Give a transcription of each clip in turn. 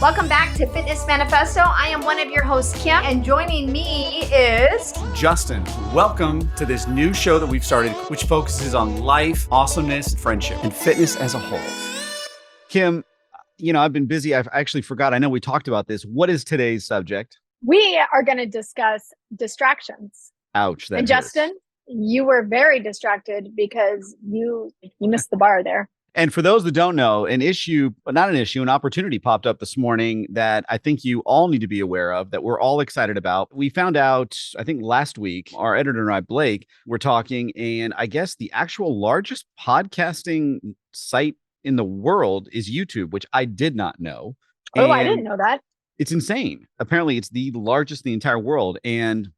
Welcome back to Fitness Manifesto. I am one of your hosts, Kim, and joining me is Justin. Welcome to this new show that we've started, which focuses on life, awesomeness, friendship, and fitness as a whole. Kim, I've been busy. I actually forgot. I know we talked about this. What is today's subject? We are going to discuss distractions. Ouch. That and hurts. Justin, you were very distracted because you missed the bar there. And for those that don't know, an opportunity popped up this morning that I think you all need to be aware of, that we're all excited about. We found out, I think last week, our editor and I, Blake, were talking, and I guess the actual largest podcasting site in the world is YouTube, which I did not know. Oh, I didn't know that. It's insane. Apparently, it's the largest in the entire world. And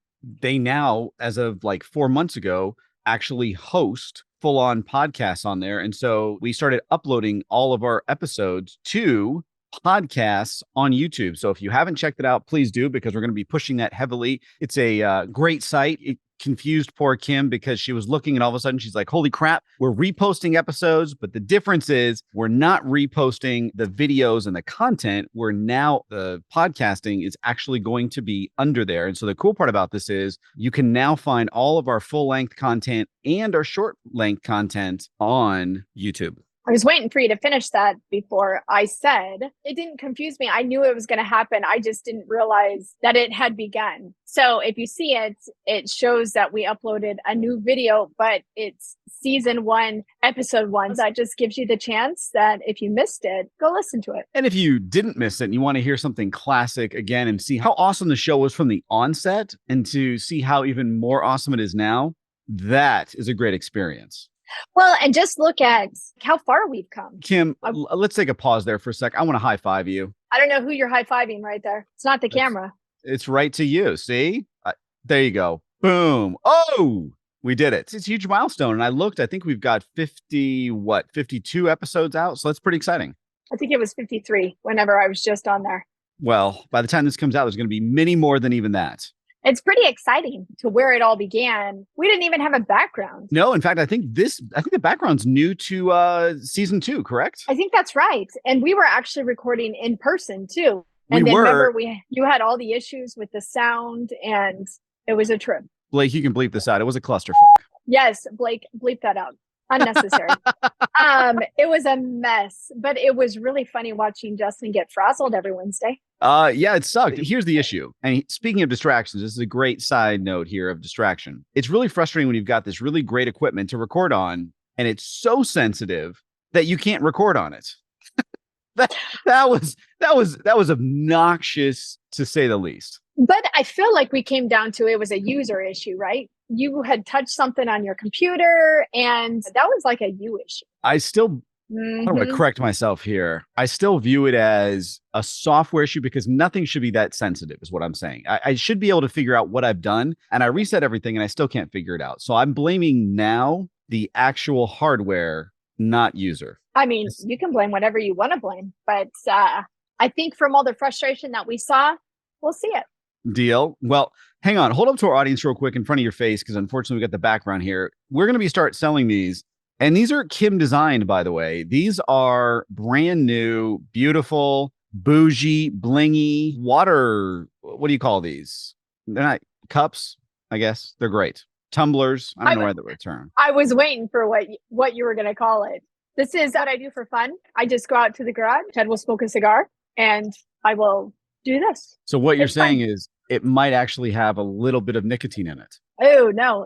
they now, as of like 4 months ago, actually host full-on podcasts on there. And so we started uploading all of our episodes to podcasts on YouTube. So if you haven't checked it out, please do, because we're going to be pushing that heavily. It's a great site. It confused poor Kim because she was looking and all of a sudden she's like, holy crap, we're reposting episodes. But the difference is we're not reposting the videos and the content. We're now, the podcasting is actually going to be under there. And so the cool part about this is you can now find all of our full length content and our short length content on YouTube. I was waiting for you to finish that before I said. It didn't confuse me. I knew it was going to happen. I just didn't realize that it had begun. So if you see it, it shows that we uploaded a new video, but it's season 1, episode 1. That just gives you the chance that if you missed it, go listen to it. And if you didn't miss it and you want to hear something classic again and see how awesome the show was from the onset and to see how even more awesome it is now, that is a great experience. Well, and just look at how far we've come. Kim, let's take a pause there for a sec. I want to high five you. I don't know who you're high-fiving right there. It's not the camera. It's right to you. See? There you go. Boom. Oh, we did it. It's a huge milestone. And I think we've got 52 episodes out. So that's pretty exciting. I think it was 53 whenever I was just on there. Well, by the time this comes out, there's going to be many more than even that. It's pretty exciting to where it all began. We didn't even have a background. No, in fact, I think the background's new to season 2, correct? I think that's right. And we were actually recording in person too. And remember, you had all the issues with the sound and it was a trip. Blake, you can bleep this out. It was a clusterfuck. Yes, Blake, bleep that out. Unnecessary. It was a mess, but it was really funny watching Justin get frazzled every Wednesday. Yeah, it sucked. Here's the issue. And speaking of distractions, this is a great side note here of distraction. It's really frustrating when you've got this really great equipment to record on, and it's so sensitive that you can't record on it. that was obnoxious to say the least. But I feel like we came down to it was a user issue, right? You had touched something on your computer, and that was like a you issue. I don't want to correct myself here. I still view it as a software issue because nothing should be that sensitive is what I'm saying. I should be able to figure out what I've done, and I reset everything and I still can't figure it out. So I'm blaming now the actual hardware, not user. I mean, you can blame whatever you want to blame, but I think from all the frustration that we saw, we'll see it. Deal. Well, hang on. Hold up to our audience real quick in front of your face because unfortunately we got the background here. We're going to start selling these. And these are Kim designed, by the way. These are brand new, beautiful, bougie, blingy water. What do you call these? They're not cups, I guess. They're great. Tumblers. I don't know the right term. I was waiting for what you were going to call it. This is what I do for fun. I just go out to the garage. Ted will smoke a cigar and I will do this. So what you're saying is it might actually have a little bit of nicotine in it. Oh, no.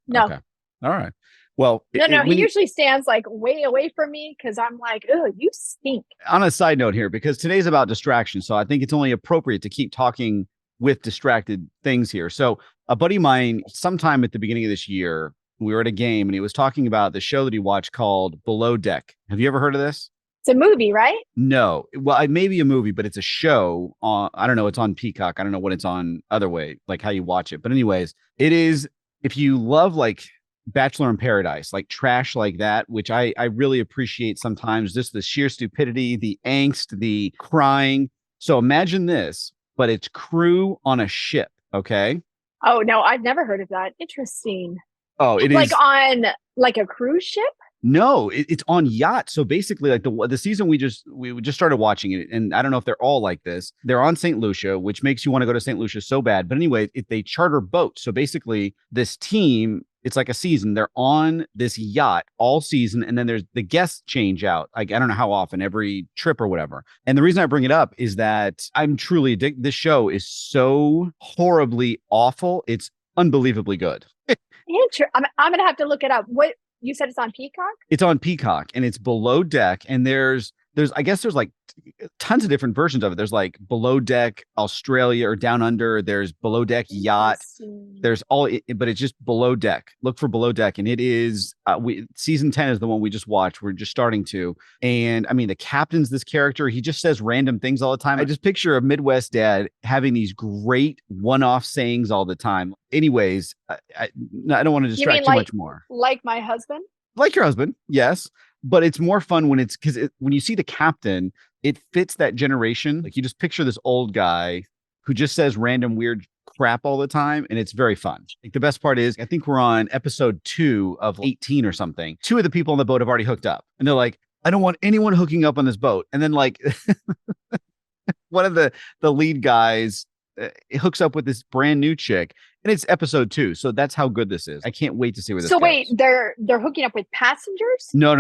No. Okay. All right. Well, no, he usually stands like way away from me because I'm like, oh, you stink. On a side note here, because today's about distraction. So I think it's only appropriate to keep talking with distracted things here. So a buddy of mine, sometime at the beginning of this year, we were at a game and he was talking about the show that he watched called Below Deck. Have you ever heard of this? It's a movie, right? No. Well, it may be a movie, but it's a show. I don't know. It's on Peacock. I don't know what it's on other way, like how you watch it. But anyways, it is, if you love like Bachelor in Paradise, like trash like that, which I really appreciate sometimes, just the sheer stupidity, the angst, the crying. So imagine this, but it's crew on a ship. Okay. Oh, no, I've never heard of that. Interesting. Oh, it like is on like a cruise ship? No, it's on yacht. So basically, like the season we just started watching it, and I don't know if they're all like this. They're on St. Lucia, which makes you want to go to St. Lucia so bad. But anyway, they charter boats. So basically, this team, it's like a season. They're on this yacht all season, and then there's the guests change out. Like I don't know how often, every trip or whatever. And the reason I bring it up is that I'm truly addicted. This show is so horribly awful. It's unbelievably good. I'm gonna have to look it up. What you said, it's on Peacock? It's on Peacock, and it's Below Deck, and there's I guess there's like tons of different versions of it. There's like Below Deck Australia or Down Under. There's Below Deck Yacht. There's but it's just Below Deck. Look for Below Deck, and it is season 10 is the one we just watched. We're just starting to, and I mean the captain's this character. He just says random things all the time. I just picture a Midwest dad having these great one-off sayings all the time. Anyways, I don't want to distract too much more. Like my husband? Like your husband, yes. But it's more fun when it's because when you see the captain, it fits that generation. Like you just picture this old guy who just says random weird crap all the time. And it's very fun. Like the best part is, I think we're on episode 2 of 18 or something. 2 of the people on the boat have already hooked up. And they're like, I don't want anyone hooking up on this boat. And then like one of the lead guys hooks up with this brand new chick. And it's episode 2. So that's how good this is. I can't wait to see where this goes. So wait, they're hooking up with passengers? No.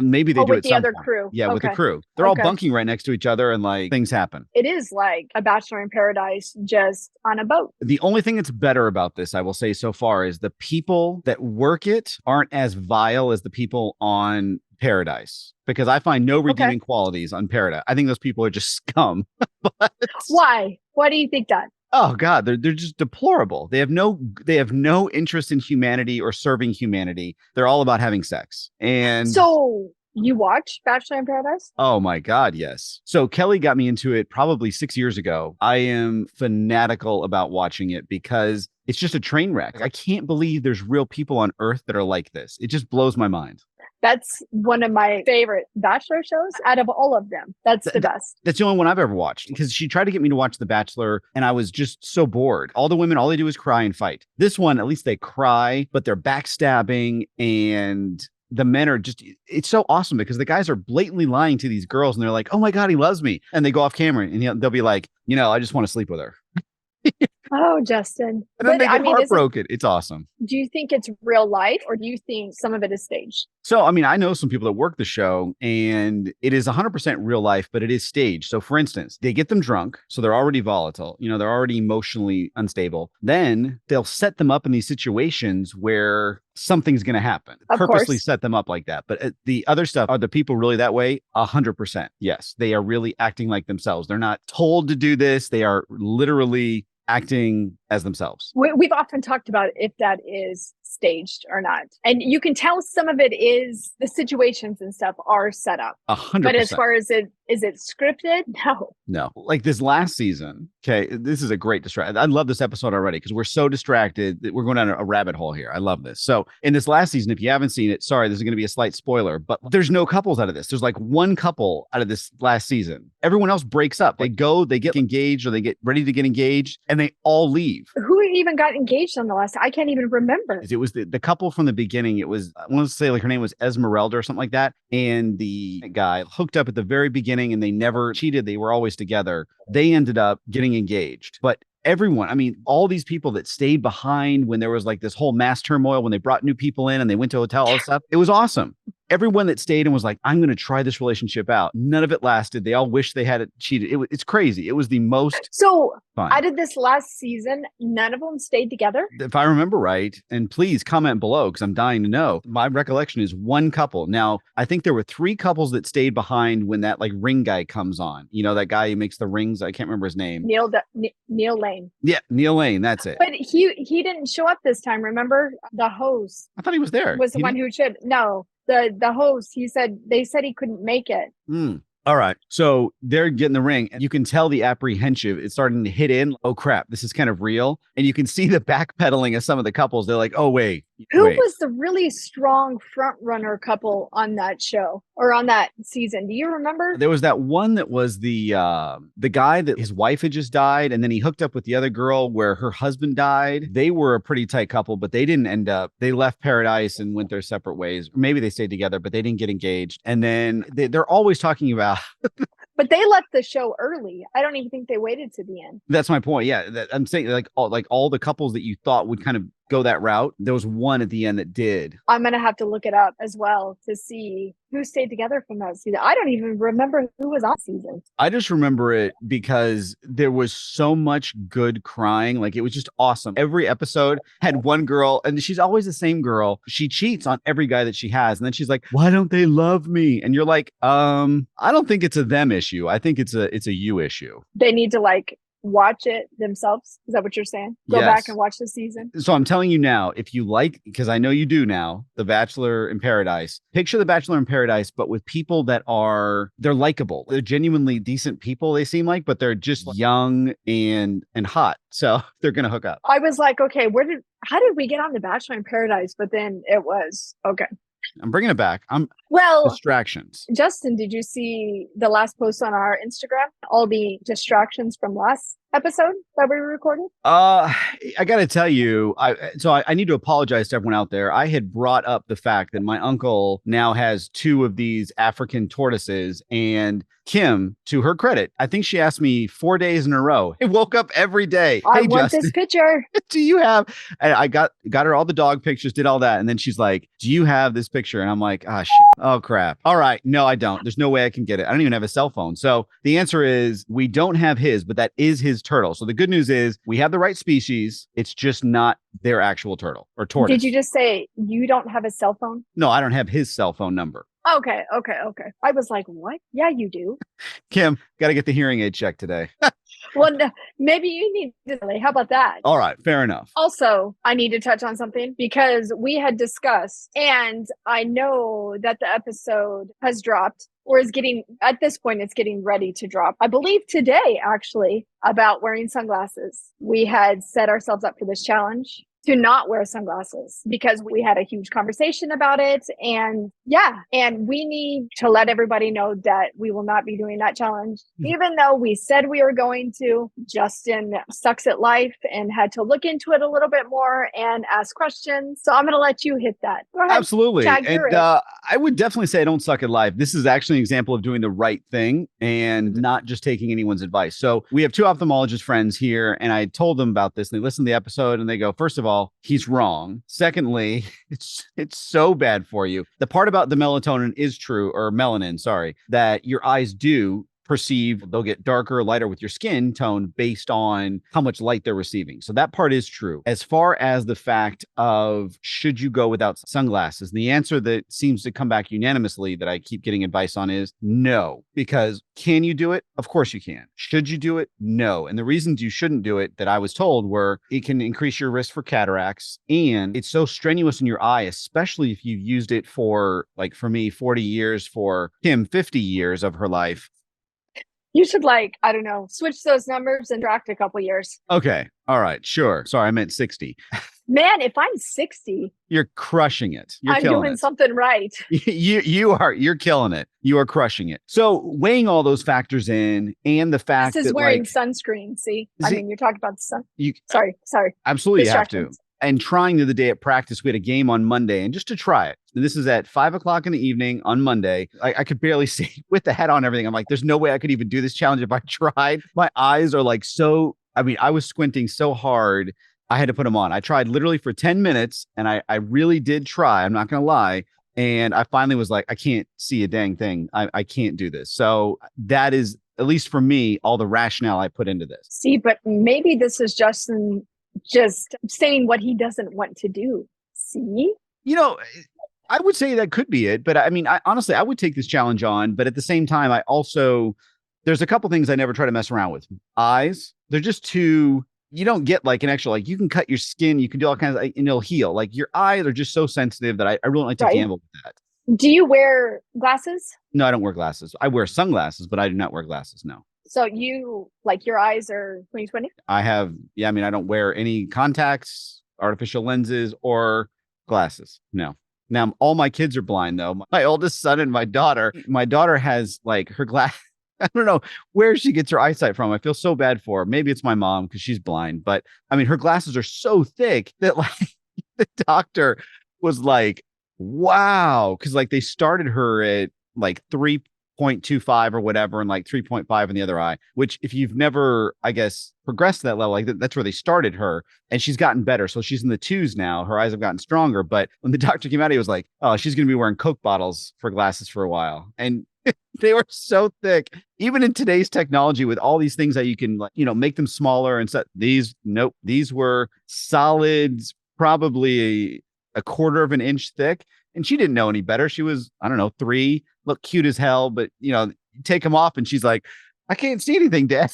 Maybe they do with it the other point. crew. Yeah, with the crew. They're all bunking right next to each other and like things happen. It is like a Bachelor in Paradise just on a boat. The only thing that's better about this, I will say so far, is the people that work it aren't as vile as the people on Paradise, because I find no redeeming qualities on Paradise. I think those people are just scum. But why? Why do you think that? Oh God, they're just deplorable. They have no interest in humanity or serving humanity. They're all about having sex. And so you watch Bachelor in Paradise? Oh my God, yes. So Kelly got me into it probably 6 years ago. I am fanatical about watching it because it's just a train wreck. I can't believe there's real people on Earth that are like this. It just blows my mind. That's one of my favorite Bachelor shows out of all of them. That's the best. That's the only one I've ever watched, because she tried to get me to watch The Bachelor and I was just so bored. All the women, all they do is cry and fight. This one, at least they cry, but they're backstabbing, and the men are just, it's so awesome because the guys are blatantly lying to these girls and they're like, oh my God, he loves me. And they go off camera and they'll be like, I just want to sleep with her. Oh, Justin. And then they get heartbroken. It's awesome. Do you think it's real life, or do you think some of it is staged? So, I mean, I know some people that work the show, and it is 100% real life, but it is staged. So, for instance, they get them drunk. So they're already volatile. They're already emotionally unstable. Then they'll set them up in these situations where something's going to happen. Purposely set them up like that. But the other stuff, are the people really that way? 100%. Yes. They are really acting like themselves. They're not told to do this. They are literally acting as themselves. We've often talked about if that is staged or not. And you can tell some of it is the situations and stuff are set up. 100%. But as far as is it scripted? No. Like this last season. Okay. This is a great distraction. I love this episode already because we're so distracted that we're going down a rabbit hole here. I love this. So in this last season, if you haven't seen it, sorry, this is going to be a slight spoiler, but there's no couples out of this. There's like one couple out of this last season. Everyone else breaks up. They get engaged, or they get ready to get engaged, and they all leave. Who even got engaged on the last? I can't even remember. It was the couple from the beginning. It was, I want to say like her name was Esmeralda or something like that. And the guy hooked up at the very beginning and they never cheated. They were always together. They ended up getting engaged. But everyone, I mean, all these people that stayed behind when there was like this whole mass turmoil, when they brought new people in and they went to a hotel, all this stuff, it was awesome. Everyone that stayed and was like, I'm going to try this relationship out. None of it lasted. They all wish they had it cheated. It's crazy. It was the most fun. Out of this last season, none of them stayed together? If I remember right, and please comment below because I'm dying to know. My recollection is one couple. Now, I think there were 3 couples that stayed behind when that like ring guy comes on. That guy who makes the rings. I can't remember his name. Neil Lane. Yeah, Neil Lane. That's it. But he didn't show up this time. Remember, the host. I thought he was there. Was the one who should. No. The host, they said he couldn't make it. All right. So they're getting the ring and you can tell the apprehensive. It's starting to hit in. Oh crap, this is kind of real. And you can see the backpedaling of some of the couples. They're like, oh wait, Who Wait. was the really strong front runner couple on that show or on that season? Do you remember? There was that one that was the guy that his wife had just died, and then he hooked up with the other girl where her husband died. They were a pretty tight couple, but they didn't end up. They left paradise and went their separate ways. Or maybe they stayed together, but they didn't get engaged. And then they're always talking about. But they left the show early. I don't even think they waited to the end. That's my point. Yeah, I'm saying like all the couples that you thought would kind of go that route, there was one at the end that did. I'm gonna have to look it up as well to see who stayed together from that season. I don't even remember who was on season. I just remember it because there was so much good crying. Like, it was just awesome. Every episode had one girl, and she's always the same girl. She cheats on every guy that she has, and then she's like, "Why don't they love me?" And you're like, I don't think it's a them issue. I think it's a you issue. They need to like watch it themselves. Is that what you're saying? Go Yes. back and watch the season. So I'm telling you now, if you like, because I know you do now, The Bachelor in Paradise, picture The Bachelor in Paradise, but with people that they're likable. They're genuinely decent people, they seem like, but they're just young and hot. So they're going to hook up. I was like, okay, how did we get on The Bachelor in Paradise? But then it was, okay. I'm bringing it back. Well, Distractions. Justin, did you see the last post on our Instagram? All the distractions from last episode that we recorded? I got to tell you, I need to apologize to everyone out there. I had brought up the fact that my uncle now has 2 of these African tortoises, and Kim, to her credit, I think she asked me 4 days in a row. I woke up every day. I Hey, want Justin, this picture. do you have? And I got her all the dog pictures, did all that, and then she's like, "Do you have this picture?" And I'm like, "Ah, shit. Oh crap. All right, no, I don't. There's no way I can get it. I don't even have a cell phone." So the answer is we don't have his, but that is his turtle. So the good news is we have the right species. It's just not their actual turtle or tortoise. Did you just say you don't have a cell phone? No, I don't have his cell phone number. Okay. I was like, what? Yeah, you do. Kim, got to get the hearing aid checked today. Well, maybe you need to. How about that? All right, fair enough. Also, I need to touch on something because we had discussed, and I know that the episode has dropped or is at this point, it's getting ready to drop. I believe today, actually, about wearing sunglasses. We had set ourselves up for this challenge to not wear sunglasses because we had a huge conversation about it. And we need to let everybody know that we will not be doing that challenge. Even though we said we were going to, Justin sucks at life and had to look into it a little bit more and ask questions. So I'm going to let you hit that. Go ahead. Absolutely. Tag And I would definitely say I don't suck at life. This is actually an example of doing the right thing and not just taking anyone's advice. So we have 2 ophthalmologist friends here, and I told them about this. And they listened to the episode and they go, first of all, he's wrong. Secondly, it's so bad for you. The part about the melatonin is true, or melanin, sorry, that your eyes do perceive, they'll get darker or lighter with your skin tone based on how much light they're receiving. So that part is true. As far as the fact of should you go without sunglasses, the answer that seems to come back unanimously that I keep getting advice on is no, because can you do it? Of course you can. Should you do it? No. And the reasons you shouldn't do it that I was told were it can increase your risk for cataracts, and it's so strenuous in your eye, especially if you've used it for, like for me, 40 years, for Kim, 50 years of her life. You should switch those numbers and track a couple years. Okay. All right. Sure. Sorry, I meant 60. Man, if I'm 60, you're crushing it. I'm doing something right. You're killing it. You are crushing it. So weighing all those factors in, and the fact this is that wearing sunscreen. See, you're talking about the sun. Sorry. Absolutely, you have to. And trying the other day at practice, we had a game on Monday, and just to try it. And this is at 5:00 in the evening on Monday. I could barely see with the head on and everything. I'm like, there's no way I could even do this challenge if I tried. My eyes are like I was squinting so hard. I had to put them on. I tried literally for 10 minutes, and I really did try. I'm not going to lie. And I finally was like, I can't see a dang thing. I can't do this. So that is, at least for me, all the rationale I put into this. See, but maybe this is Justin just saying what he doesn't want to do. See? I would say that could be it. But I mean, honestly, I would take this challenge on. But at the same time, there's a couple things I never try to mess around with. Eyes, they're just too, you don't get like an extra, like you can cut your skin, you can do all kinds of, and it'll heal. Like your eyes are just so sensitive that I really like to gamble with that. Do you wear glasses? No, I don't wear glasses. I wear sunglasses, but I do not wear glasses. No. So you, like, your eyes are 20/20? I don't wear any contacts, artificial lenses, or Glasses. No. Now all my kids are blind though. My oldest son and my daughter. My daughter has like her glass. I don't know where she gets her eyesight from. I feel so bad for her. Maybe it's my mom because she's blind. But I mean, her glasses are so thick that like the doctor was like, wow. Because like they started her at like 3.25 or whatever and like 3.5 in the other eye, which if you've never, I guess, progressed to that level, like that's where they started her. And she's gotten better. So she's in the twos now. Her eyes have gotten stronger. But when the doctor came out, he was like, oh, she's going to be wearing Coke bottles for glasses for a while. And they were so thick. Even in today's technology with all these things that you can, like, make them smaller and stuff. These were solids, probably a quarter of an inch thick. And she didn't know any better. She was, I don't know, 3, look cute as hell. But, you take them off and she's like, I can't see anything, Dad.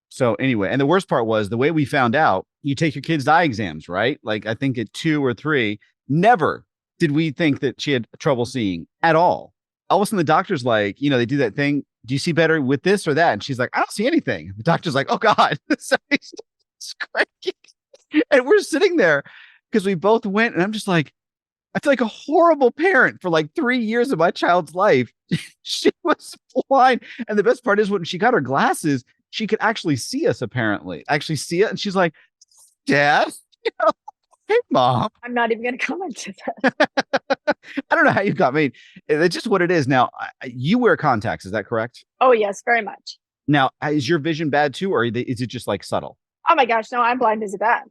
So anyway, and the worst part was the way we found out, you take your kids' eye exams, right? Like I think at 2 or 3, never did we think that she had trouble seeing at all. All of a sudden the doctor's like, they do that thing. Do you see better with this or that? And she's like, I don't see anything. The doctor's like, oh God, it's cranky. And we're sitting there because we both went and I'm just like, I feel like a horrible parent for like 3 years of my child's life. She was blind. And the best part is when she got her glasses, she could actually see us apparently. Actually see it. And she's like, Dad, hey, Mom. I'm not even going to comment to that. I don't know how you got made. It's just what it is. Now, you wear contacts. Is that correct? Oh, yes, very much. Now, is your vision bad too? Or is it just like subtle? Oh my gosh, no, I'm blind as a bat.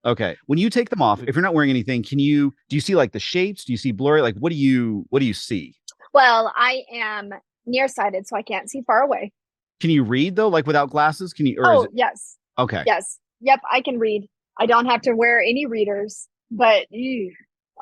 Okay. When you take them off, if you're not wearing anything, do you see like the shapes? Do you see blurry? Like, what do you see? Well, I am nearsighted, so I can't see far away. Can you read though? Like without glasses? Can you? Yes. Okay. Yes. Yep. I can read. I don't have to wear any readers, but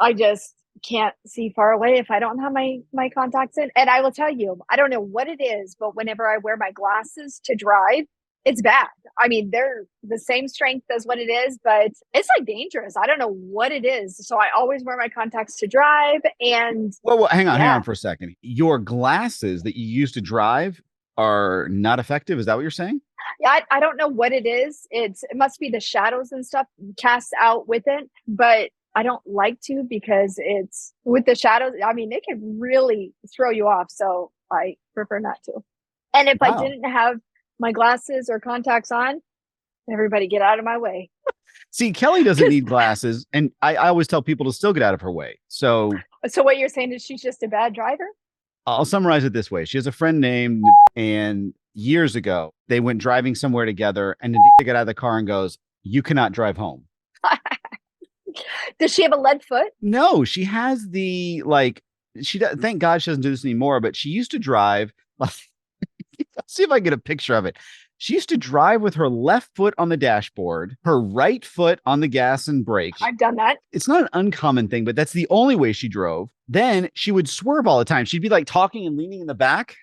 I just can't see far away if I don't have my contacts in. And I will tell you, I don't know what it is, but whenever I wear my glasses to drive, it's bad. I mean, they're the same strength as what it is, but it's like dangerous. I don't know what it is. So I always wear my contacts to drive. And well, hang on for a second. Your glasses that you use to drive are not effective. Is that what you're saying? Yeah, I don't know what it is. It must be the shadows and stuff cast out with it, but I don't like to because it's with the shadows. I mean, it can really throw you off. So I prefer not to. And if I didn't have my glasses or contacts on, everybody get out of my way. See, Kelly doesn't need glasses. And I always tell people to still get out of her way. So what you're saying is she's just a bad driver? I'll summarize it this way. She has a friend named, and years ago, they went driving somewhere together and Nadia got out of the car and goes, you cannot drive home. Does she have a lead foot? No, she has the, thank God she doesn't do this anymore, but she used to drive, let's see if I can get a picture of it. She used to drive with her left foot on the dashboard, her right foot on the gas and brake. I've done that. It's not an uncommon thing, but that's the only way she drove. Then she would swerve all the time. She'd be like talking and leaning in the back.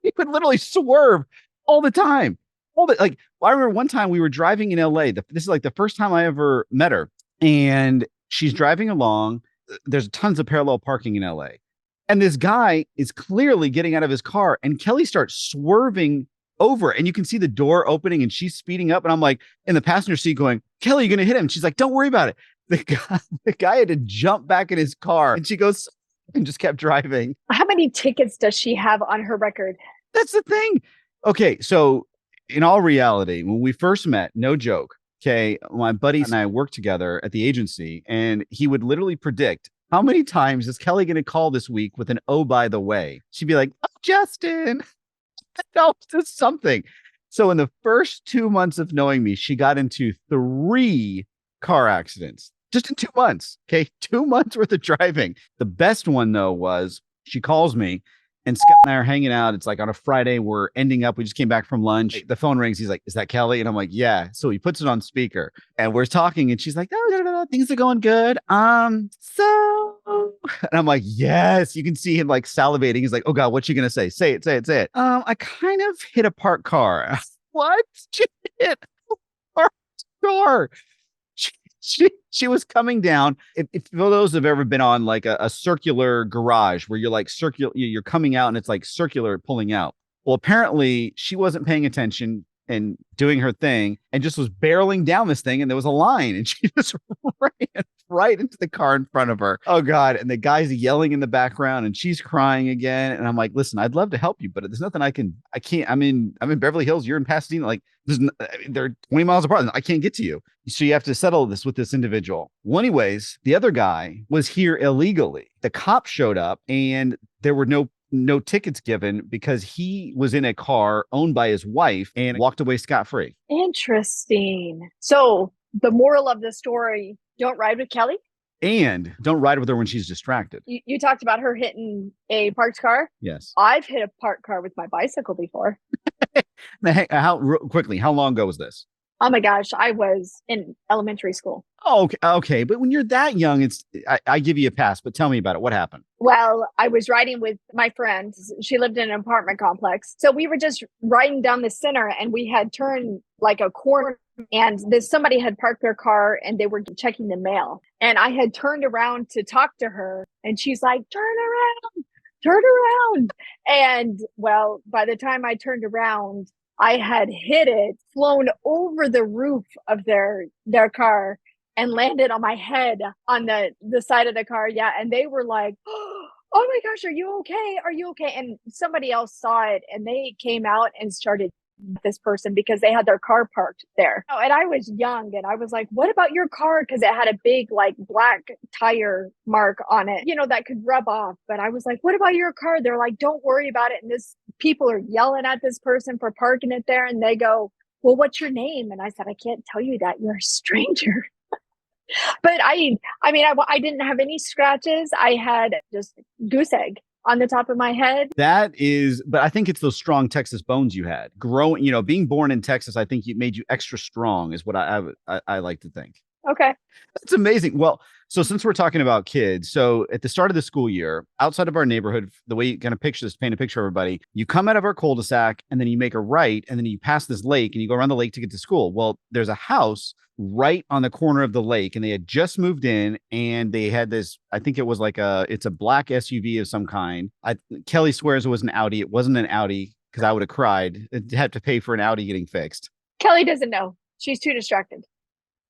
She would literally swerve all the time. I remember one time we were driving in LA. This is like the first time I ever met her. And she's driving along. There's tons of parallel parking in LA. And this guy is clearly getting out of his car. And Kelly starts swerving over. And you can see the door opening and she's speeding up. And I'm like in the passenger seat going, Kelly, you're going to hit him. She's like, don't worry about it. The guy had to jump back in his car. And she goes and just kept driving. How many tickets does she have on her record? That's the thing. Okay, so in all reality, when we first met, no joke, okay, my buddy and I worked together at the agency, and he would literally predict how many times is Kelly going to call this week with an "oh, by the way." She'd be like, "Oh, Justin, no, just something." So in the first 2 months of knowing me, she got into 3 car accidents just in 2 months. Okay, 2 months worth of driving. The best one though was she calls me. And Scott and I are hanging out. It's like on a Friday. We're ending up. We just came back from lunch. The phone rings. He's like, is that Kelly? And I'm like, yeah. So he puts it on speaker and we're talking and she's like, oh, things are going good. So, and I'm like, yes, you can see him like salivating. He's like, oh God, what's she going to say? Say it, say it, say it. I kind of hit a parked car. What? She hit a parked car. She was coming down. If for those have ever been on like a circular garage where you're like you're coming out and it's like circular pulling out. Well, apparently she wasn't paying attention and doing her thing and just was barreling down this thing. And there was a line and she just ran right into the car in front of her. Oh God. And the guy's yelling in the background and she's crying again. And I'm like, listen, I'd love to help you, but there's nothing I can't, I'm in Beverly Hills. You're in Pasadena. Like they're 20 miles apart. I can't get to you. So you have to settle this with this individual. Well, anyways, the other guy was here illegally. The cops showed up and there were no tickets given because he was in a car owned by his wife and walked away scot-free. Interesting. So the moral of the story, don't ride with Kelly. And don't ride with her when she's distracted. You talked about her hitting a parked car. Yes. I've hit a parked car with my bicycle before. How long ago was this? Oh my gosh, I was in elementary school. Oh, okay. But when you're that young, I give you a pass, but tell me about it. What happened? Well, I was riding with my friend. She lived in an apartment complex. So we were just riding down the center and we had turned like a corner and somebody had parked their car and they were checking the mail. And I had turned around to talk to her and she's like, turn around. And well, by the time I turned around, I had hit it, flown over the roof of their car and landed on my head on the side of the car. Yeah. And they were like, oh my gosh, are you okay? Are you okay? And somebody else saw it and they came out and started this person because they had their car parked there. Oh, and I was young and I was like, what about your car? Because it had a big like black tire mark on it, that could rub off. But I was like, what about your car? They're like, don't worry about it. And people are yelling at this person for parking it there. And they go, well, what's your name? And I said, I can't tell you that. You're a stranger. But I didn't have any scratches. I had just goose egg on the top of my head. But I think it's those strong Texas bones you had. Being born in Texas, I think it made you extra strong is what I like to think. Okay. That's amazing. Well, so since we're talking about kids, so at the start of the school year, outside of our neighborhood, the way you kind of paint a picture of everybody, you come out of our cul-de-sac and then you make a right and then you pass this lake and you go around the lake to get to school. Well, there's a house right on the corner of the lake and they had just moved in and they had this, I think it was it's a black SUV of some kind. Kelly swears it was an Audi. It wasn't an Audi because I would have cried. I'd have to pay for an Audi getting fixed. Kelly doesn't know. She's too distracted.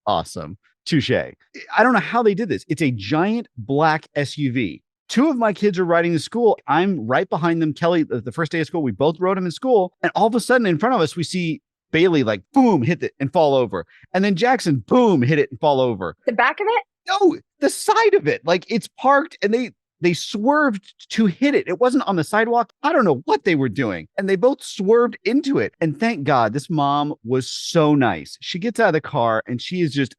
Awesome. Touche. I don't know how they did this. It's a giant black SUV. Two of my kids are riding to school. I'm right behind them. Kelly, the first day of school, we both rode him in school. And all of a sudden in front of us, we see Bailey like, boom, hit it and fall over. And then Jackson, boom, hit it and fall over. The back of it? No, the side of it. Like it's parked and they swerved to hit it. It wasn't on the sidewalk. I don't know what they were doing. And they both swerved into it. And thank God, this mom was so nice. She gets out of the car and she is just,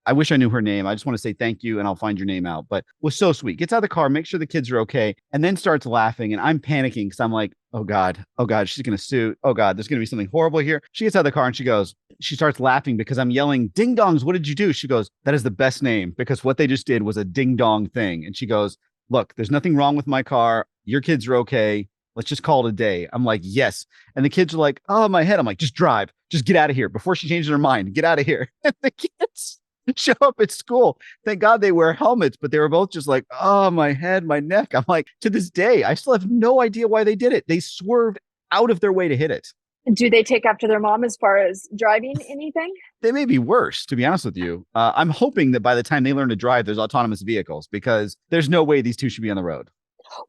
I wish I knew her name. I just want to say thank you and I'll find your name out. But was so sweet. Gets out of the car, makes sure the kids are okay, and then starts laughing. And I'm panicking because I'm like, oh God, she's going to sue. Oh God, there's going to be something horrible here. She gets out of the car and she starts laughing because I'm yelling, ding dongs, what did you do? She goes, that is the best name because what they just did was a ding dong thing. And she goes, look, there's nothing wrong with my car. Your kids are okay. Let's just call it a day. I'm like, yes. And the kids are like, oh, my head. I'm like, just drive. Just get out of here before she changes her mind. Get out of here. And the kids show up at school. Thank God they wear helmets, but they were both just like, oh, my head, my neck. I'm like, to this day, I still have no idea why they did it. They swerved out of their way to hit it. Do they take after their mom as far as driving anything? They may be worse, to be honest with you. I'm hoping that by the time they learn to drive, there's autonomous vehicles because there's no way these two should be on the road.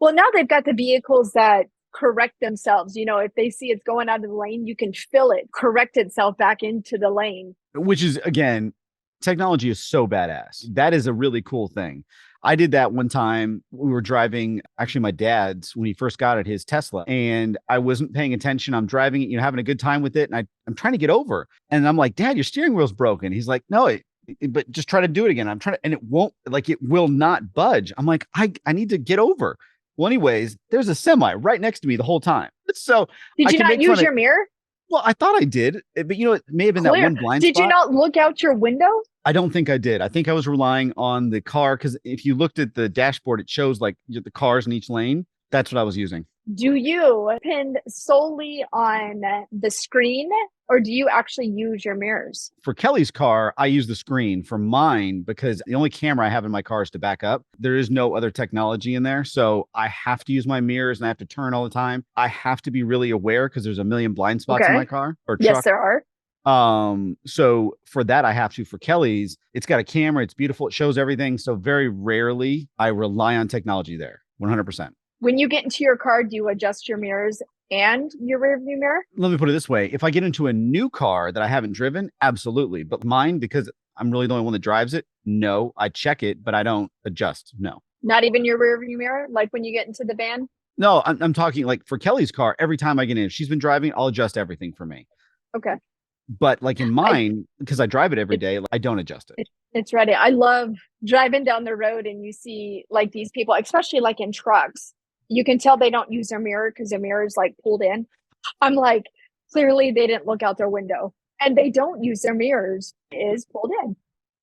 Well, now they've got the vehicles that correct themselves. If they see it's going out of the lane, you can fill it, correct itself back into the lane. Which is, again, technology is so badass. That is a really cool thing. I did that one time. We were driving, actually my dad's, when he first got it, his Tesla, and I wasn't paying attention. I'm driving it, having a good time with it. And I'm trying to get over and I'm like, Dad, your steering wheel's broken. He's like, no, but just try to do it again. I'm trying to, and it will not budge. I'm like, I need to get over. Well, anyways, there's a semi right next to me the whole time. So did you not use your mirror? Well, I thought I did, but it may have been that one blind spot. Did you not look out your window? I don't think I did. I think I was relying on the car because if you looked at the dashboard, it shows like the cars in each lane. That's what I was using. Do you depend solely on the screen Or do you actually use your mirrors? For Kelly's car, I use the screen. For mine, because the only camera I have in my car is to back up. There is no other technology in there. So I have to use my mirrors and I have to turn all the time. I have to be really aware because there's a million blind spots in my car or truck. Yes, there are. So for that, I have to. For Kelly's, it's got a camera. It's beautiful. It shows everything. So very rarely I rely on technology there. 100%. When you get into your car, do you adjust your mirrors and your rear view mirror? Let me put it this way. If I get into a new car that I haven't driven, absolutely. But mine, because I'm really the only one that drives it, no, I check it, but I don't adjust. No. Not even your rear view mirror? Like when you get into the van? No, I'm talking like for Kelly's car, every time I get in, if she's been driving, I'll adjust everything for me. Okay. But like in mine, because I drive it every day, I don't adjust it. It's ready. I love driving down the road and you see like these people, especially like in trucks. You can tell they don't use their mirror because their mirror is like pulled in. I'm like, clearly they didn't look out their window and they don't use their mirrors. It is pulled in.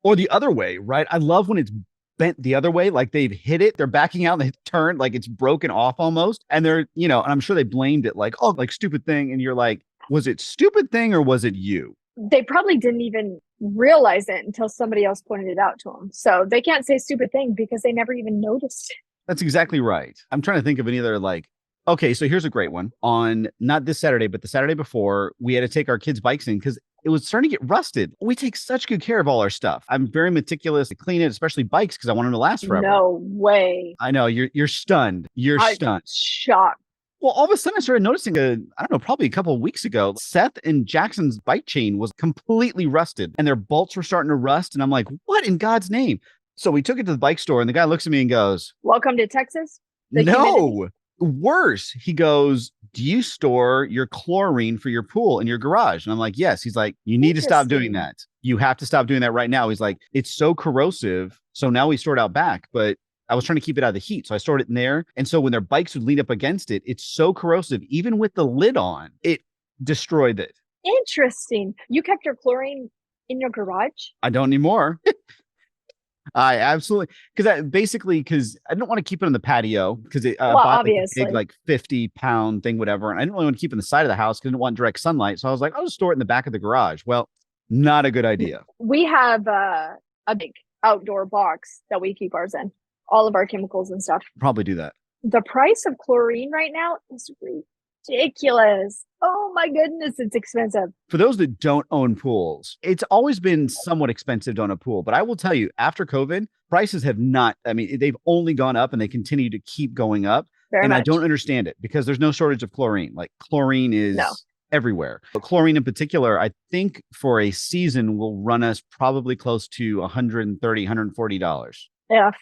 Or the other way, right? I love when it's bent the other way, like they've hit it, they're backing out and they turn, like it's broken off almost. And they're, and I'm sure they blamed it like, oh, like stupid thing. And you're like, was it stupid thing or was it you? They probably didn't even realize it until somebody else pointed it out to them. So they can't say stupid thing because they never even noticed it. That's exactly right. I'm trying to think of any other like, okay, so here's a great one. On not this Saturday, but the Saturday before, we had to take our kids' bikes in because it was starting to get rusted. We take such good care of all our stuff. I'm very meticulous to clean it, especially bikes, because I want them to last forever. No way. I know, you're stunned. I'm stunned. Shocked. Well, all of a sudden I started noticing, I don't know, probably a couple of weeks ago, Seth and Jackson's bike chain was completely rusted and their bolts were starting to rust. And I'm like, what in God's name? So we took it to the bike store and the guy looks at me and goes, welcome to Texas. No, worse. He goes, do you store your chlorine for your pool in your garage? And I'm like, yes. He's like, you need to stop doing that. You have to stop doing that right now. He's like, it's so corrosive. So now we store it out back, but I was trying to keep it out of the heat. So I stored it in there. And so when their bikes would lean up against it, it's so corrosive, even with the lid on, it destroyed it. Interesting. You kept your chlorine in your garage? I don't anymore. I absolutely, because I didn't want to keep it on the patio because it bought like a big like 50-pound thing, whatever. And I didn't really want to keep it in the side of the house because I didn't want direct sunlight. So I was like, I'll just store it in the back of the garage. Well, not a good idea. We have a big outdoor box that we keep ours in, all of our chemicals and stuff. Probably do that. The price of chlorine right now is ridiculous. Oh my goodness, it's expensive. For those that don't own pools, it's always been somewhat expensive to own a pool. But I will tell you, after COVID, prices have not, they've only gone up and they continue to keep going up. Very much. I don't understand it because there's no shortage of chlorine. Like chlorine is everywhere. But chlorine in particular, I think for a season will run us probably close to $130, $140. Yeah,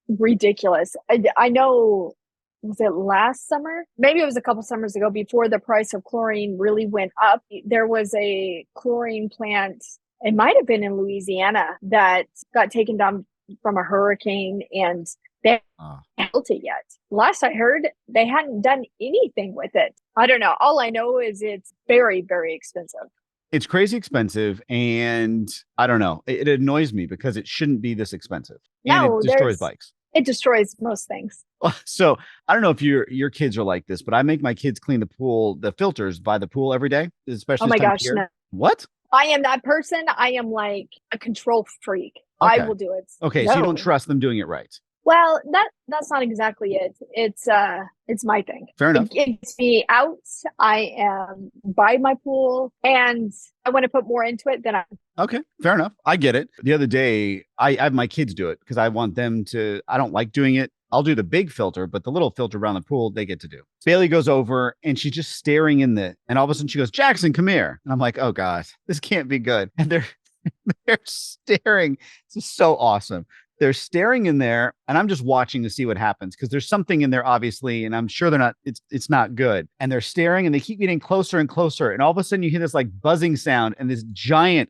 ridiculous. I know. Was it last summer? Maybe it was a couple summers ago before the price of chlorine really went up. There was a chlorine plant, it might have been in Louisiana, that got taken down from a hurricane and they haven't built it yet. Last I heard, they hadn't done anything with it. I don't know. All I know is it's very, very expensive. It's crazy expensive. And I don't know. It annoys me because it shouldn't be this expensive. And it destroys bikes. It destroys most things. So I don't know if your kids are like this, but I make my kids clean the filters by the pool every day, especially. Oh my gosh, no. What? I am that person. I am like a control freak. Okay. I will do it. Okay, so you don't trust them doing it right. Well, that's not exactly it. It's my thing. Fair enough. It gets me out. I am by my pool and I want to put more into it than Okay, fair enough. I get it. The other day, I have my kids do it because I want them to, I don't like doing it. I'll do the big filter, but the little filter around the pool, they get to do. Bailey goes over and she's just staring and all of a sudden she goes, Jackson, come here. And I'm like, oh God, this can't be good. And they're staring. This is so awesome. They're staring in there and I'm just watching to see what happens because there's something in there, obviously. And I'm sure it's not good. And they're staring and they keep getting closer and closer. And all of a sudden you hear this like buzzing sound and this giant,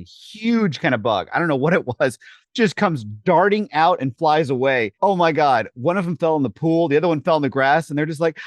huge kind of bug. I don't know what it was, just comes darting out and flies away. Oh my God. One of them fell in the pool. The other one fell in the grass. And they're just like,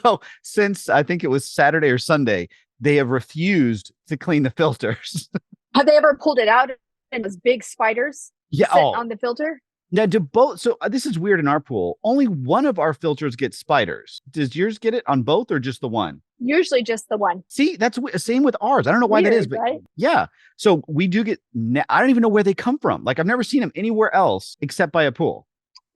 so since I think it was Saturday or Sunday, they have refused to clean the filters. Have they ever pulled it out and those big spiders? Yeah, on the filter. Now, do both? So this is weird in our pool. Only one of our filters gets spiders. Does yours get it on both or just the one? Usually just the one. See, that's same with ours. I don't know why that is, but right? yeah. So we do get, I don't even know where they come from. Like I've never seen them anywhere else except by a pool.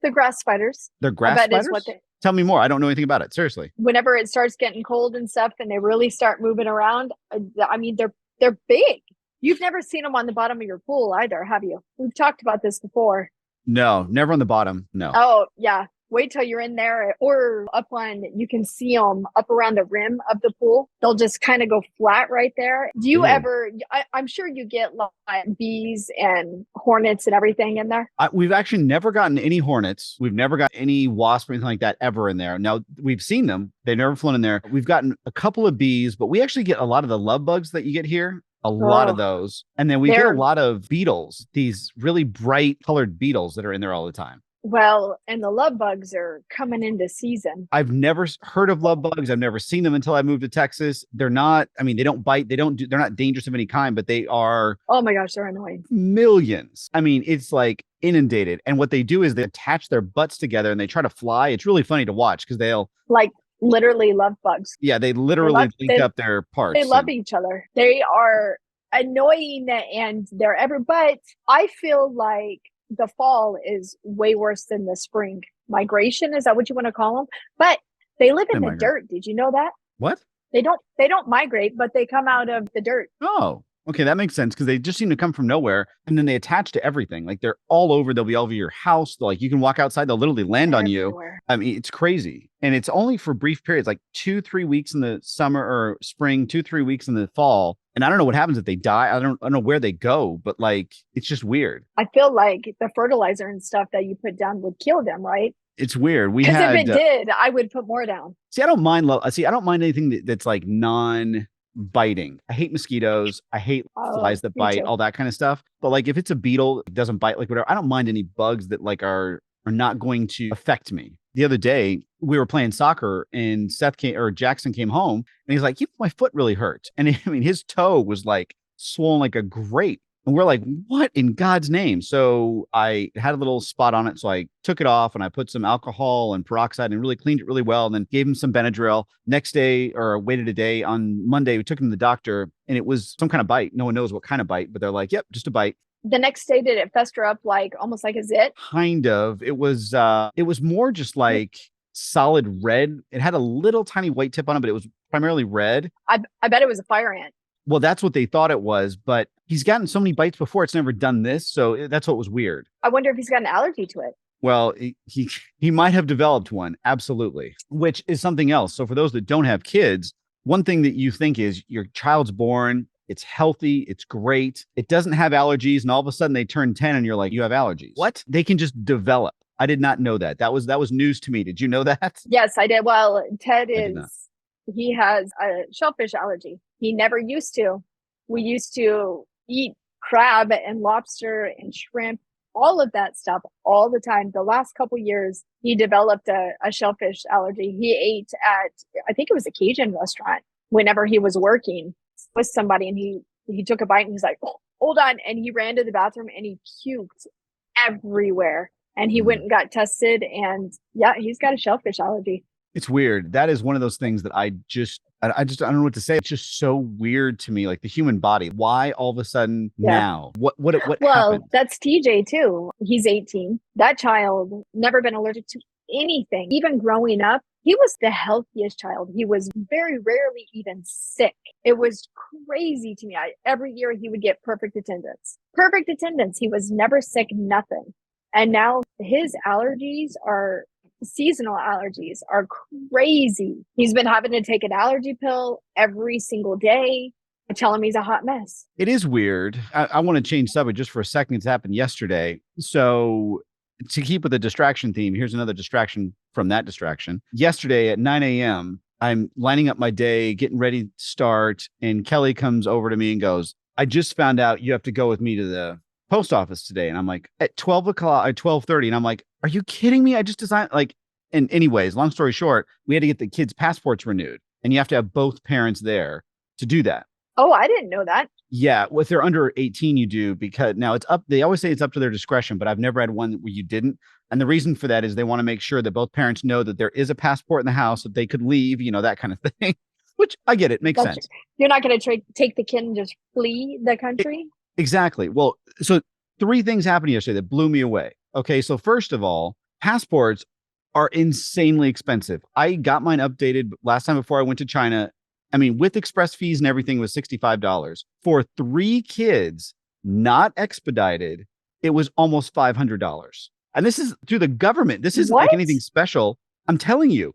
The grass spiders. They're grass I bet spiders? is what they, Tell me more. I don't know anything about it. Seriously. whenever it starts getting cold and stuff and they really start moving around, I mean, they're big. You've never seen them on the bottom of your pool either, have you? We've talked about this before. No, never on the bottom. No. Oh, yeah. Wait till you're in there or up on, you can see them up around the rim of the pool. They'll just kind of go flat right there. Do you ever, I'm sure you get like bees and hornets and everything in there. We've actually never gotten any hornets. We've never got any wasps or anything like that ever in there. Now, we've seen them. They've never flown in there. We've gotten a couple of bees, but we actually get a lot of the love bugs that you get here. A lot of those. And then we get a lot of beetles, these really bright colored beetles that are in there all the time. Well, and the love bugs are coming into season. I've never heard of love bugs. I've never seen them until I moved to Texas. They're not, I mean, they don't bite. They're not dangerous of any kind, but they are. Oh my gosh, they're annoying. Millions. I mean, it's like inundated. And what they do is they attach their butts together and they try to fly. It's really funny to watch because they'll like literally love bugs. Yeah, they literally link up their parts. They love each other. They are annoying and they're but I feel like the fall is way worse than the spring migration. Is that what you want to call them? But they live in the dirt. Did you know that? What? They don't migrate, but they come out of the dirt. Oh, okay. That makes sense because they just seem to come from nowhere and then they attach to everything. Like they're all over. They'll be all over your house. Like you can walk outside. They'll literally land on you. I mean, it's crazy. And it's only for brief periods, like 2-3 weeks in the summer or spring, 2-3 weeks in the fall. And I don't know what happens if they die. I don't know where they go, but like, it's just weird. I feel like the fertilizer and stuff that you put down would kill them, right? It's weird. Because if it did, I would put more down. See, I don't mind. I don't mind anything that's like non-biting. I hate mosquitoes. I hate flies that bite, all that kind of stuff. But like, if it's a beetle, it doesn't bite, like whatever. I don't mind any bugs that like are not going to affect me. The other day, we were playing soccer and Jackson came home and he's like, my foot really hurt. And I mean, his toe was like swollen like a grape. And we're like, what in God's name? So I had a little spot on it. So I took it off and I put some alcohol and peroxide and really cleaned it really well. And then gave him some Benadryl. Next day, or waited a day, on Monday, we took him to the doctor and it was some kind of bite. No one knows what kind of bite, but they're like, yep, just a bite. The next day, did it fester up like almost like a zit? Kind of. It was more just like solid red. It had a little tiny white tip on it, but it was primarily red. I bet it was a fire ant. Well, that's what they thought it was, but he's gotten so many bites before. It's never done this. So that's what was weird. I wonder if he's got an allergy to it. Well, he might have developed one. Absolutely. Which is something else. So for those that don't have kids, one thing that you think is your child's born, it's healthy, it's great, it doesn't have allergies, and all of a sudden they turn 10 and you're like, you have allergies. What? They can just develop. I did not know that. That was news to me. Did you know that? Yes, I did. Well, Ted he has a shellfish allergy. He never used to. We used to eat crab and lobster and shrimp, all of that stuff all the time. The last couple years, he developed a shellfish allergy. He ate at, I think it was a Cajun restaurant whenever he was working with somebody, and he took a bite and he's like, oh, hold on. And he ran to the bathroom and he puked everywhere. And he went and got tested, and yeah, he's got a shellfish allergy. It's weird. That is one of those things that I don't know what to say. It's just so weird to me, like the human body. Why all of a sudden now? What Well, happened? that's TJ too. He's 18. That child never been allergic to anything. Even growing up, he was the healthiest child. He was very rarely even sick. It was crazy to me. Every year he would get perfect attendance. Perfect attendance. He was never sick, nothing. And now his seasonal allergies are crazy. He's been having to take an allergy pill every single day. I tell him he's a hot mess. It is weird. I want to change subject just for a second. It's happened yesterday. So to keep with the distraction theme, here's another distraction from that distraction. Yesterday at 9 a.m., I'm lining up my day, getting ready to start. And Kelly comes over to me and goes, I just found out you have to go with me to the post office today. And I'm like, at 12 o'clock, at 12:30. And I'm like, are you kidding me? I just designed and anyways, long story short, we had to get the kids' passports renewed, and you have to have both parents there to do that. Oh, I didn't know that. Yeah. If they're under 18, you do, because now they always say it's up to their discretion, but I've never had one where you didn't. And the reason for that is they want to make sure that both parents know that there is a passport in the house, that they could leave, that kind of thing. which I get it. Makes That's, sense. you're not going to take the kid and just flee the country. Exactly. Well, so 3 things happened yesterday that blew me away. Okay. So first of all, passports are insanely expensive. I got mine updated last time before I went to China. I mean, with express fees and everything was $65. For 3 kids, not expedited, it was almost $500. And this is through the government. This isn't like anything special. I'm telling you,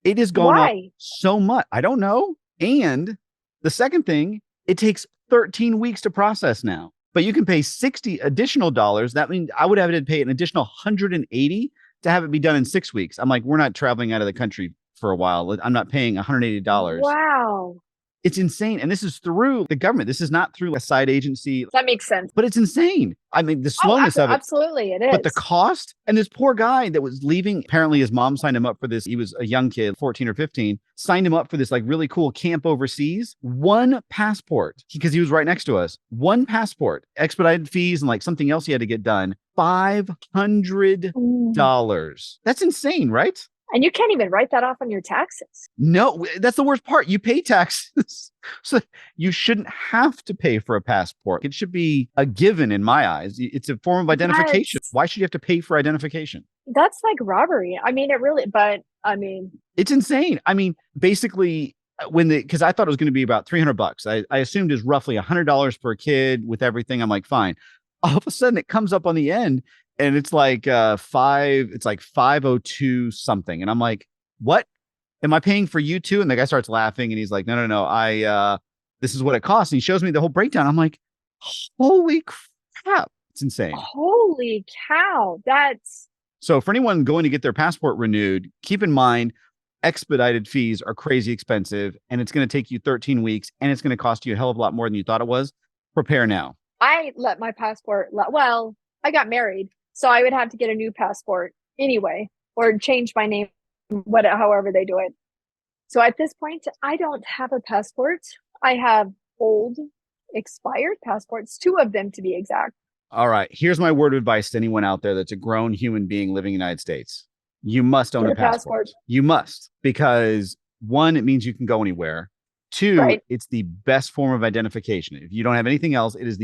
it has gone up so much. I don't know. And the second thing, it takes 13 weeks to process now, but you can pay $60 additional dollars. That means I would have to pay an additional 180 to have it be done in 6 weeks. I'm like, we're not traveling out of the country for a while. I'm not paying $180. Wow. It's insane. And this is through the government. This is not through a side agency. That makes sense. But it's insane. I mean, the slowness of it. Absolutely, it is. But the cost, and this poor guy that was leaving, apparently his mom signed him up for this. He was a young kid, 14 or 15, signed him up for this like really cool camp overseas. 1 passport, because he was right next to us. 1 passport, expedited fees, and like something else he had to get done. $500. That's insane, right? And you can't even write that off on your taxes. No, that's the worst part. You pay taxes. So you shouldn't have to pay for a passport. It should be a given in my eyes. It's a form of identification. Why should you have to pay for identification? That's like robbery. I mean, it's insane. I mean, basically because I thought it was going to be about $300. I assumed is roughly $100 per kid with everything. I'm like, fine. All of a sudden it comes up on the end. And it's like it's like 502 something. And I'm like, what? Am I paying for you too? And the guy starts laughing and he's like, no. This is what it costs. And he shows me the whole breakdown. I'm like, holy crap. It's insane. Holy cow. So for anyone going to get their passport renewed, keep in mind, expedited fees are crazy expensive and it's going to take you 13 weeks and it's going to cost you a hell of a lot more than you thought it was. Prepare now. I let my passport, I got married. So I would have to get a new passport anyway, or change my name, however they do it. So at this point, I don't have a passport. I have old, expired passports, 2 of them to be exact. All right. Here's my word of advice to anyone out there that's a grown human being living in the United States. You must own a passport. You must, because 1, it means you can go anywhere. 2, It's the best form of identification. If you don't have anything else, it is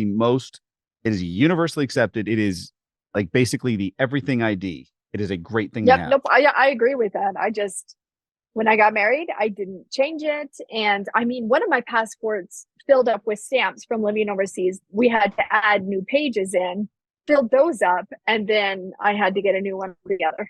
universally accepted. It is like basically the everything ID. It is a great thing to have. Nope. I agree with that. When I got married, I didn't change it. And I mean, one of my passports filled up with stamps from living overseas. We had to add new pages in, filled those up, and then I had to get a new one together.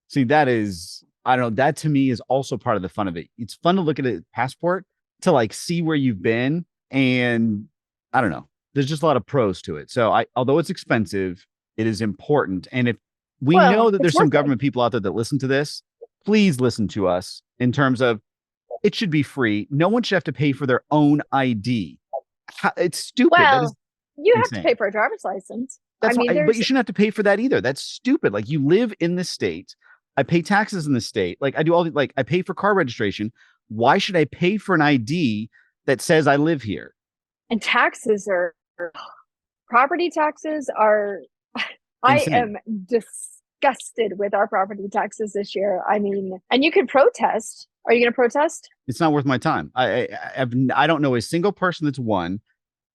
See, that is, I don't know, that to me is also part of the fun of it. It's fun to look at a passport to like see where you've been. And I don't know, there's just a lot of pros to it. So although it's expensive, it is important. And if we know that there's some government people out there that listen to this, please listen to us in terms of it should be free. No one should have to pay for their own ID. It's stupid. Well, you have to pay for a driver's license. But you shouldn't have to pay for that either. That's stupid. Like, you live in the state. I pay taxes in the state. Like, I do I pay for car registration. Why should I pay for an ID that says I live here? And property taxes are, insane. I am disgusted with our property taxes this year. I mean, and you can protest. Are you going to protest? It's not worth my time. I don't know a single person that's won,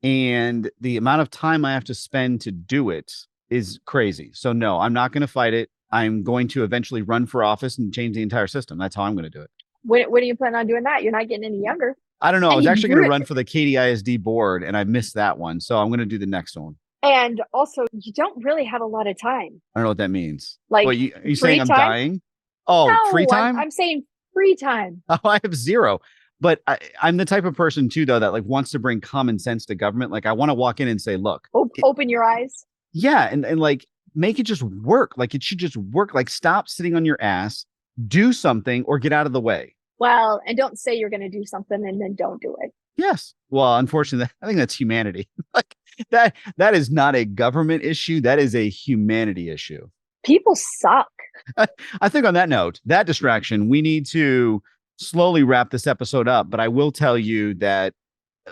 and the amount of time I have to spend to do it is crazy. So no, I'm not going to fight it. I'm going to eventually run for office and change the entire system. That's how I'm going to do it. When do you plan on doing that? You're not getting any younger. I don't know. I was actually going to run for the KDISD board, and I missed that one. So I'm going to do the next one. And also, you don't really have a lot of time. I don't know what that means. Like, are you saying I'm dying? Oh, no, free time? I'm saying free time. Oh, I have zero. But I'm the type of person too, though, that like wants to bring common sense to government. Like, I want to walk in and say, look, open your eyes. Yeah. And like, make it just work. Like, it should just work. Like, stop sitting on your ass, do something, or get out of the way. Well, and don't say you're going to do something and then don't do it. Yes. Well, unfortunately, I think that's humanity. Like, that is not a government issue. That is a humanity issue. People suck. I think on that note, that distraction, we need to slowly wrap this episode up. But I will tell you that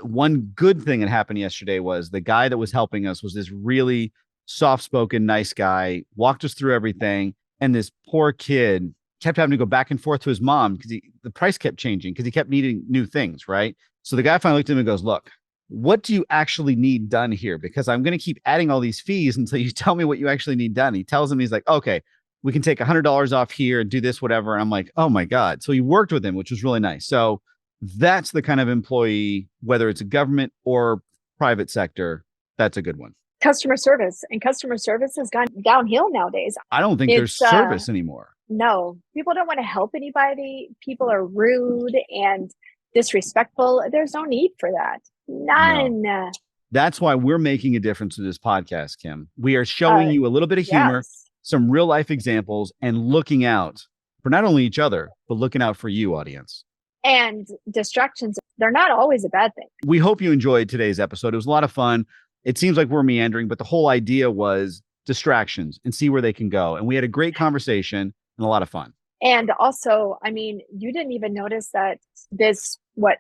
one good thing that happened yesterday was the guy that was helping us was this really soft-spoken, nice guy, walked us through everything. And this poor kid kept having to go back and forth to his mom because the price kept changing because he kept needing new things, right? So the guy finally looked at him and goes, look, what do you actually need done here? Because I'm going to keep adding all these fees until you tell me what you actually need done. He tells him, he's like, okay, we can take $100 off here and do this, whatever. And I'm like, oh my God. So he worked with him, which was really nice. So that's the kind of employee, whether it's a government or private sector, that's a good one. Customer service has gone downhill nowadays. I don't think there's service anymore. No, people don't want to help anybody. People are rude and disrespectful. There's no need for that. None. No. That's why we're making a difference with this podcast, Kim. We are showing you a little bit of humor, some real life examples, and looking out for not only each other, but looking out for you, audience. And distractions, they're not always a bad thing. We hope you enjoyed today's episode. It was a lot of fun. It seems like we're meandering, but the whole idea was distractions and see where they can go. And we had a great conversation and a lot of fun. And also, I mean, you didn't even notice that this,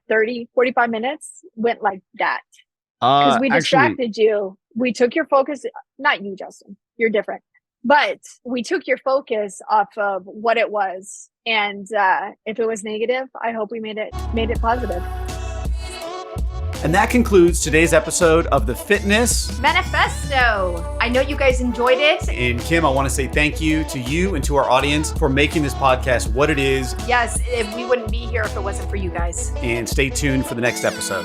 30, 45 minutes went like that. Because we distracted you. We took your focus, not you, Justin, you're different. But we took your focus off of what it was. And if it was negative, I hope we made it positive. And that concludes today's episode of the Fitness Manifesto. I know you guys enjoyed it. And Kim, I want to say thank you to you and to our audience for making this podcast what it is. Yes, we wouldn't be here if it wasn't for you guys. And stay tuned for the next episode.